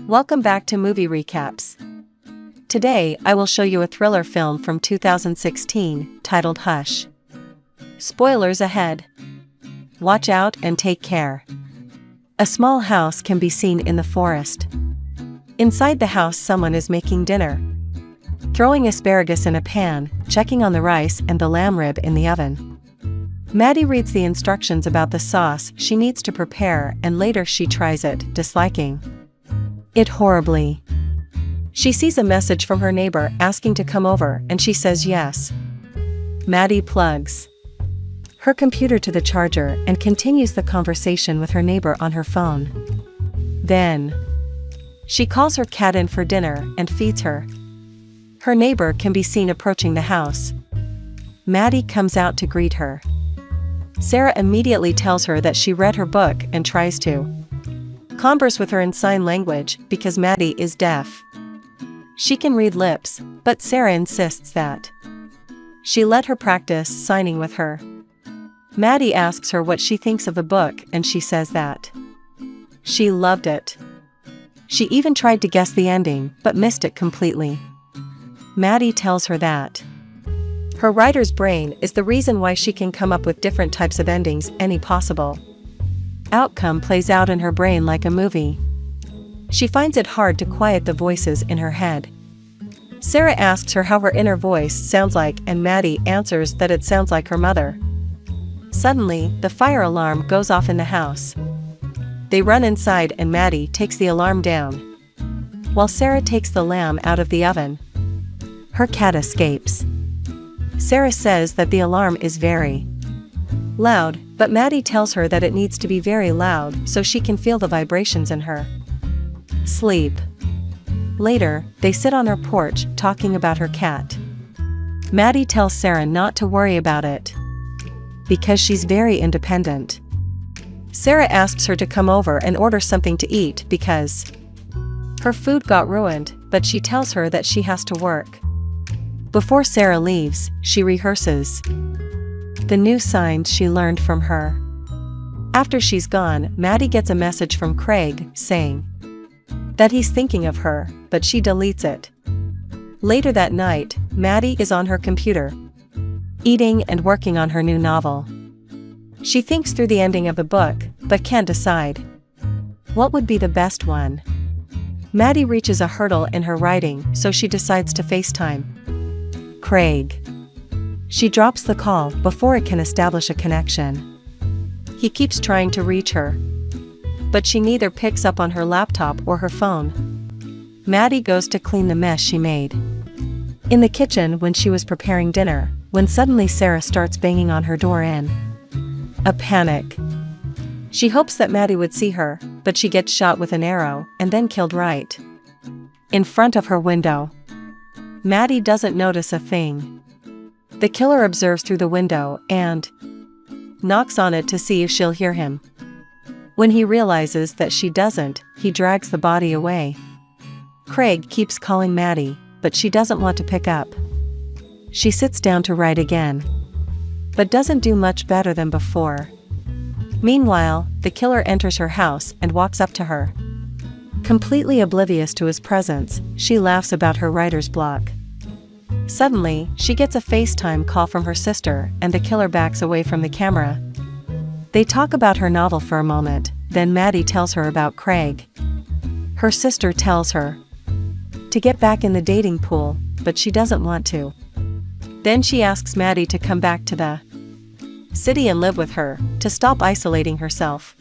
Welcome back to Movie Recaps. Today, I will show you a thriller film from 2016, titled Hush. Spoilers ahead. Watch out and take care. A small house can be seen in the forest. Inside the house, someone is making dinner. Throwing asparagus in a pan, checking on the rice and the lamb rib in the oven. Maddie reads the instructions about the sauce she needs to prepare, and later she tries it, disliking it horribly. She sees a message from her neighbor asking to come over, and she says yes. Maddie plugs her computer to the charger and continues the conversation with her neighbor on her phone. Then she calls her cat in for dinner and feeds her. Her neighbor can be seen approaching the house. Maddie comes out to greet her. Sarah immediately tells her that she read her book and tries to converse with her in sign language because Maddie is deaf. She can read lips, but Sarah insists that she let her practice signing with her. Maddie asks her what she thinks of the book, and she says that she loved it. She even tried to guess the ending, but missed it completely. Maddie tells her that her writer's brain is the reason why she can come up with different types of endings any possible outcome plays out in her brain like a movie. She finds it hard to quiet the voices in her head. Sarah asks her how her inner voice sounds like, and Maddie answers that it sounds like her mother. Suddenly, the fire alarm goes off in the house. They run inside and Maddie takes the alarm down, while Sarah takes the lamb out of the oven. Her cat escapes. Sarah says that the alarm is very loud, but Maddie tells her that it needs to be very loud so she can feel the vibrations in her sleep. Later, they sit on her porch talking about her cat. Maddie tells Sarah not to worry about it because she's very independent. Sarah asks her to come over and order something to eat because her food got ruined, but she tells her that she has to work. Before Sarah leaves, she rehearses the new signs she learned from her. After she's gone, Maddie gets a message from Craig saying that he's thinking of her, but she deletes it. Later that night, Maddie is on her computer, eating and working on her new novel. She thinks through the ending of the book, but can't decide what would be the best one. Maddie reaches a hurdle in her writing, so she decides to FaceTime Craig. She drops the call before it can establish a connection. He keeps trying to reach her, but she neither picks up on her laptop or her phone. Maddie goes to clean the mess she made in the kitchen when she was preparing dinner, when suddenly Sarah starts banging on her door in a panic. She hopes that Maddie would see her, but she gets shot with an arrow and then killed right in front of her window. Maddie doesn't notice a thing. The killer observes through the window and knocks on it to see if she'll hear him. When he realizes that she doesn't, he drags the body away. Craig keeps calling Maddie, but she doesn't want to pick up. She sits down to write again, but doesn't do much better than before. Meanwhile, the killer enters her house and walks up to her. Completely oblivious to his presence, she laughs about her writer's block. Suddenly, she gets a FaceTime call from her sister, and the killer backs away from the camera. They talk about her novel for a moment, then Maddie tells her about Craig. Her sister tells her to get back in the dating pool, but she doesn't want to. Then she asks Maddie to come back to the city and live with her, to stop isolating herself.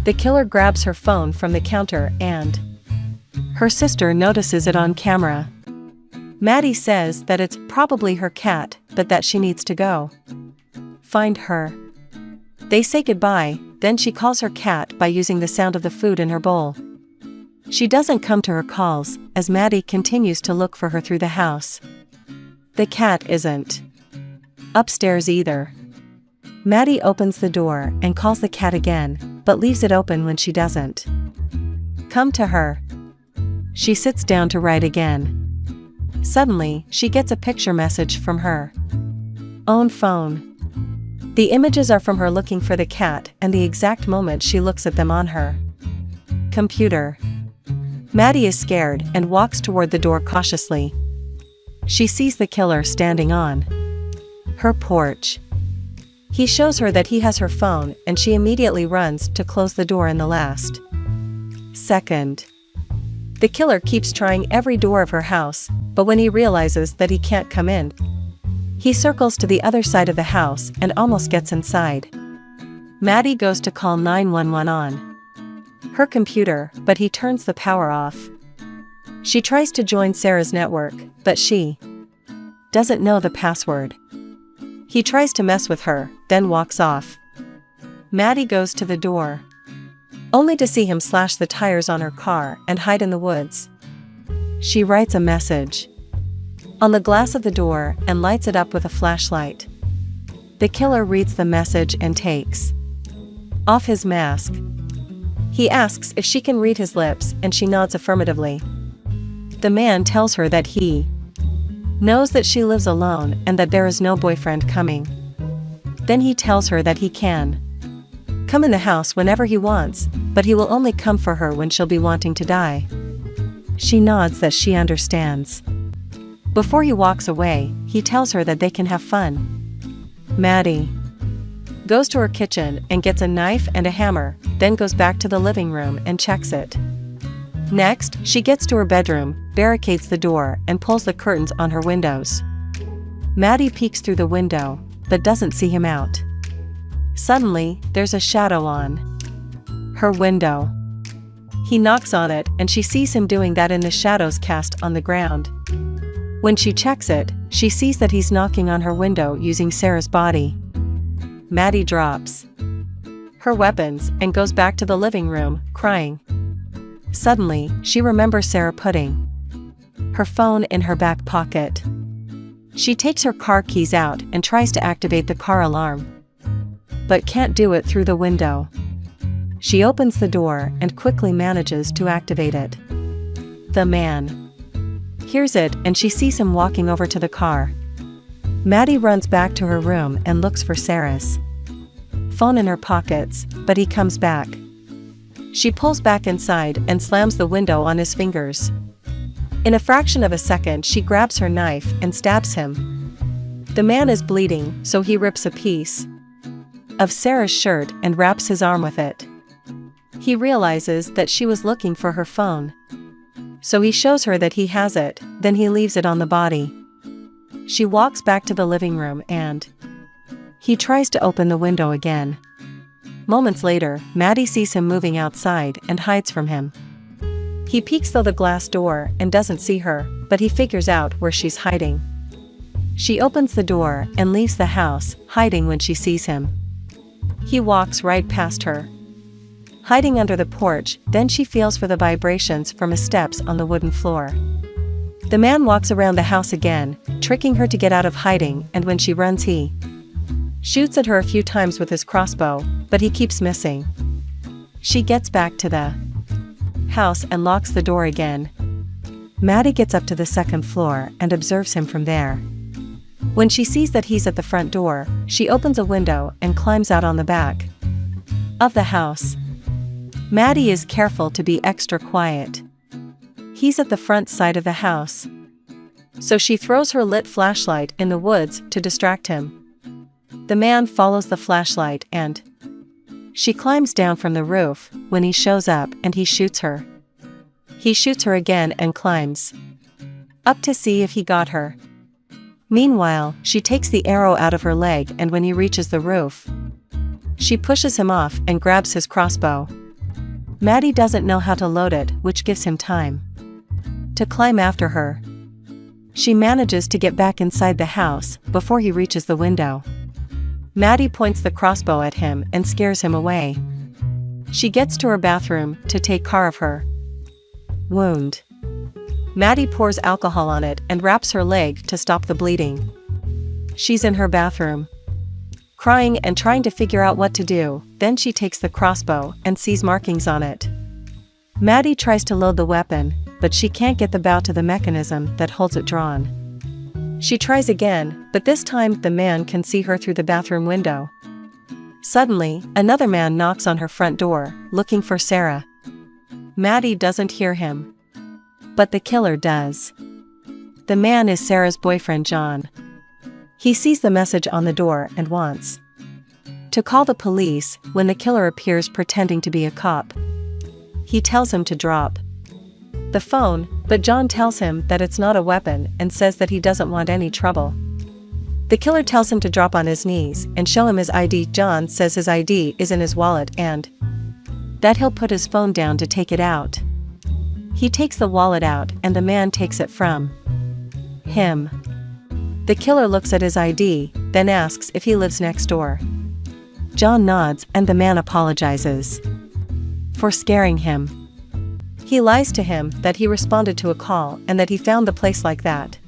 The killer grabs her phone from the counter and her sister notices it on camera. Maddie says that it's probably her cat, but that she needs to go find her. They say goodbye, then she calls her cat by using the sound of the food in her bowl. She doesn't come to her calls, as Maddie continues to look for her through the house. The cat isn't upstairs either. Maddie opens the door and calls the cat again, but leaves it open when she doesn't come to her. She sits down to write again. Suddenly, she gets a picture message from her own phone. The images are from her looking for the cat and the exact moment she looks at them on her computer. Maddie is scared and walks toward the door cautiously. She sees the killer standing on her porch. He shows her that he has her phone and she immediately runs to close the door in the last second. The killer keeps trying every door of her house, but when he realizes that he can't come in, he circles to the other side of the house and almost gets inside. Maddie goes to call 911 on her computer, but he turns the power off. She tries to join Sarah's network, but she doesn't know the password. He tries to mess with her, then walks off. Maddie goes to the door, only to see him slash the tires on her car and hide in the woods. She writes a message on the glass of the door and lights it up with a flashlight. The killer reads the message and takes off his mask. He asks if she can read his lips and she nods affirmatively. The man tells her that he knows that she lives alone and that there is no boyfriend coming. Then he tells her that he can come in the house whenever he wants, but he will only come for her when she'll be wanting to die. She nods that she understands. Before he walks away, he tells her that they can have fun. Maddie goes to her kitchen and gets a knife and a hammer, then goes back to the living room and checks it. Next, she gets to her bedroom, barricades the door, and pulls the curtains on her windows. Maddie peeks through the window, but doesn't see him out. Suddenly, there's a shadow on her window. He knocks on it and she sees him doing that in the shadows cast on the ground. When she checks it, she sees that he's knocking on her window using Sarah's body. Maddie drops her weapons and goes back to the living room, crying. Suddenly, she remembers Sarah putting her phone in her back pocket. She takes her car keys out and tries to activate the car alarm, but can't do it through the window. She opens the door and quickly manages to activate it. The man hears it and she sees him walking over to the car. Maddie runs back to her room and looks for Sarah's phone in her pockets, but he comes back. She pulls back inside and slams the window on his fingers. In a fraction of a second, she grabs her knife and stabs him. The man is bleeding, so he rips a piece of Sarah's shirt and wraps his arm with it. He realizes that she was looking for her phone, so he shows her that he has it, then he leaves it on the body. She walks back to the living room and he tries to open the window again. Moments later, Maddie sees him moving outside and hides from him. He peeks through the glass door and doesn't see her, but he figures out where she's hiding. She opens the door and leaves the house, hiding when she sees him. He walks right past her, hiding under the porch, then she feels for the vibrations from his steps on the wooden floor. The man walks around the house again, tricking her to get out of hiding, and when she runs he shoots at her a few times with his crossbow, but he keeps missing. She gets back to the house and locks the door again. Maddie gets up to the second floor and observes him from there. When she sees that he's at the front door, she opens a window and climbs out on the back of the house. Maddie is careful to be extra quiet. He's at the front side of the house, so she throws her lit flashlight in the woods to distract him. The man follows the flashlight and she climbs down from the roof when he shows up and he shoots her. He shoots her again and climbs up to see if he got her. Meanwhile, she takes the arrow out of her leg and when he reaches the roof, she pushes him off and grabs his crossbow. Maddie doesn't know how to load it, which gives him time to climb after her. She manages to get back inside the house before he reaches the window. Maddie points the crossbow at him and scares him away. She gets to her bathroom to take care of her wound. Maddie pours alcohol on it and wraps her leg to stop the bleeding. She's in her bathroom, crying and trying to figure out what to do. Then she takes the crossbow and sees markings on it. Maddie tries to load the weapon, but she can't get the bow to the mechanism that holds it drawn. She tries again, but this time the man can see her through the bathroom window. Suddenly, another man knocks on her front door, looking for Sarah. Maddie doesn't hear him. But the killer does. The man is Sarah's boyfriend John. He sees the message on the door and wants to call the police when the killer appears pretending to be a cop. He tells him to drop the phone, but John tells him that it's not a weapon and says that he doesn't want any trouble. The killer tells him to drop on his knees and show him his ID. John says his ID is in his wallet and that he'll put his phone down to take it out. He takes the wallet out and the man takes it from him. The killer looks at his ID, then asks if he lives next door. John nods and the man apologizes for scaring him. He lies to him that he responded to a call and that he found the place like that.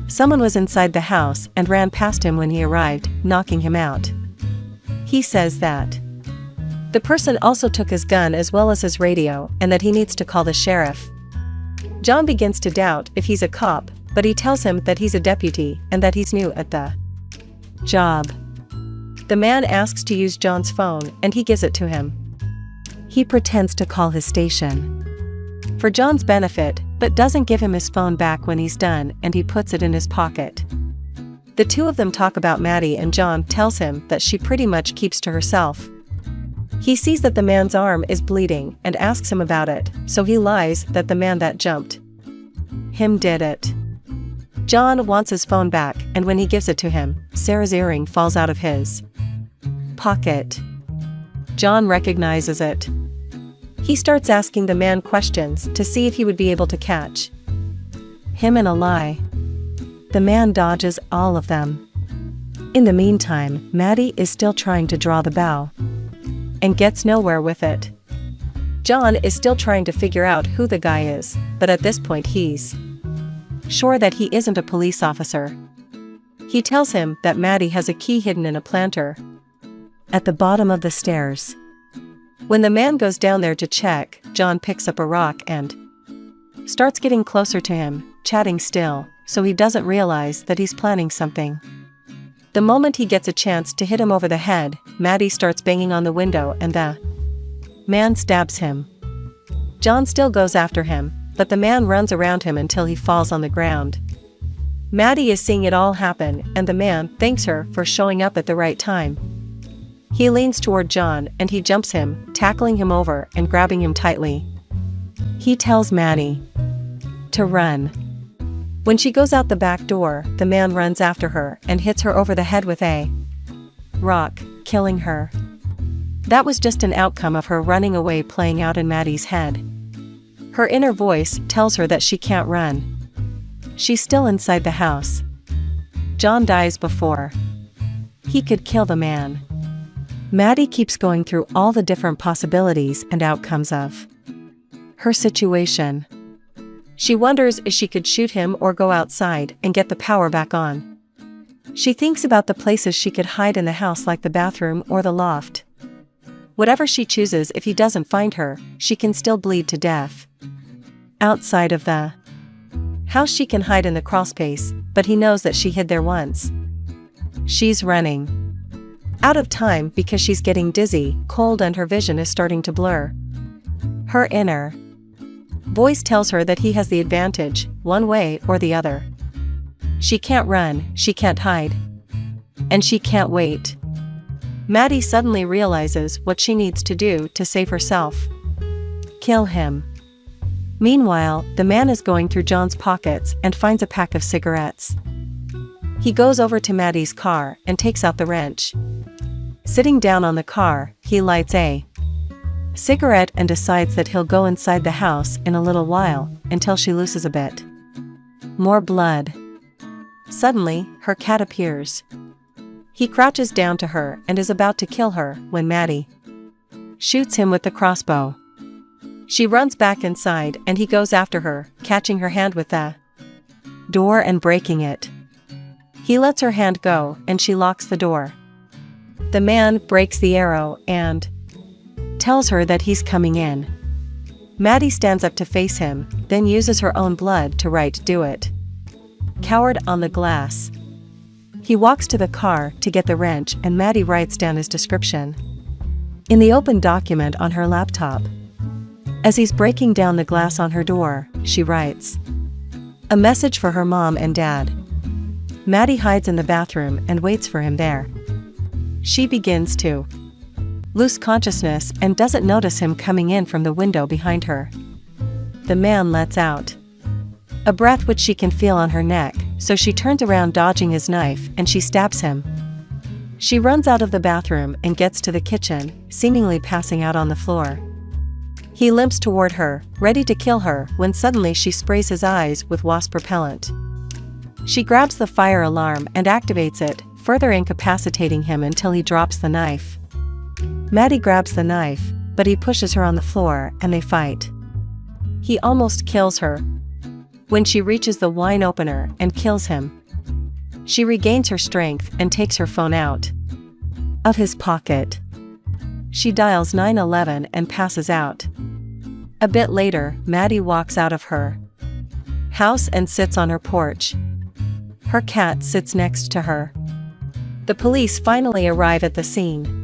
Someone was inside the house and ran past him when he arrived, knocking him out. He says that the person also took his gun as well as his radio and that he needs to call the sheriff. John begins to doubt if he's a cop, but he tells him that he's a deputy and that he's new at the job. The man asks to use John's phone and he gives it to him. He pretends to call his station for John's benefit, but doesn't give him his phone back when he's done and he puts it in his pocket. The two of them talk about Maddie and John tells him that she pretty much keeps to herself. He sees that the man's arm is bleeding and asks him about it, so he lies that the man that jumped him did it. John wants his phone back and when he gives it to him, Sarah's earring falls out of his pocket. John recognizes it. He starts asking the man questions to see if he would be able to catch him in a lie. The man dodges all of them. In the meantime, Maddie is still trying to draw the bow and gets nowhere with it. John is still trying to figure out who the guy is, but at this point he's sure that he isn't a police officer. He tells him that Maddie has a key hidden in a planter at the bottom of the stairs. When the man goes down there to check, John picks up a rock and starts getting closer to him, chatting still, so he doesn't realize that he's planning something. The moment he gets a chance to hit him over the head, Maddie starts banging on the window and the man stabs him. John still goes after him, but the man runs around him until he falls on the ground. Maddie is seeing it all happen and the man thanks her for showing up at the right time. He leans toward John and he jumps him, tackling him over and grabbing him tightly. He tells Maddie to run. When she goes out the back door, the man runs after her and hits her over the head with a rock, killing her. That was just an outcome of her running away playing out in Maddie's head. Her inner voice tells her that she can't run. She's still inside the house. John dies before he could kill the man. Maddie keeps going through all the different possibilities and outcomes of her situation. She wonders if she could shoot him or go outside and get the power back on. She thinks about the places she could hide in the house like the bathroom or the loft. Whatever she chooses, if he doesn't find her, she can still bleed to death. Outside of the house she can hide in the crawlspace, but he knows that she hid there once. She's running out of time because she's getting dizzy, cold and her vision is starting to blur. Her inner voice tells her that he has the advantage, one way or the other. She can't run, she can't hide, and she can't wait. Maddie suddenly realizes what she needs to do to save herself. Kill him. Meanwhile, the man is going through John's pockets and finds a pack of cigarettes. He goes over to Maddie's car and takes out the wrench. Sitting down on the car, he lights a cigarette and decides that he'll go inside the house in a little while, until she looses a bit more blood. Suddenly, her cat appears. He crouches down to her and is about to kill her when Maddie shoots him with the crossbow. She runs back inside and he goes after her, catching her hand with the door and breaking it. He lets her hand go and she locks the door. The man breaks the arrow and tells her that he's coming in. Maddie stands up to face him, then uses her own blood to write "Do it." Coward on the glass. He walks to the car to get the wrench and Maddie writes down his description in the open document on her laptop. As he's breaking down the glass on her door, she writes a message for her mom and dad. Maddie hides in the bathroom and waits for him there. She begins to lose consciousness and doesn't notice him coming in from the window behind her. The man lets out a breath which she can feel on her neck, so she turns around dodging his knife and she stabs him. She runs out of the bathroom and gets to the kitchen, seemingly passing out on the floor. He limps toward her, ready to kill her, when suddenly she sprays his eyes with wasp repellent. She grabs the fire alarm and activates it, further incapacitating him until he drops the knife. Maddie grabs the knife, but he pushes her on the floor and they fight. He almost kills her when she reaches the wine opener and kills him. She regains her strength and takes her phone out of his pocket. She dials 911 and passes out. A bit later, Maddie walks out of her house and sits on her porch. Her cat sits next to her. The police finally arrive at the scene.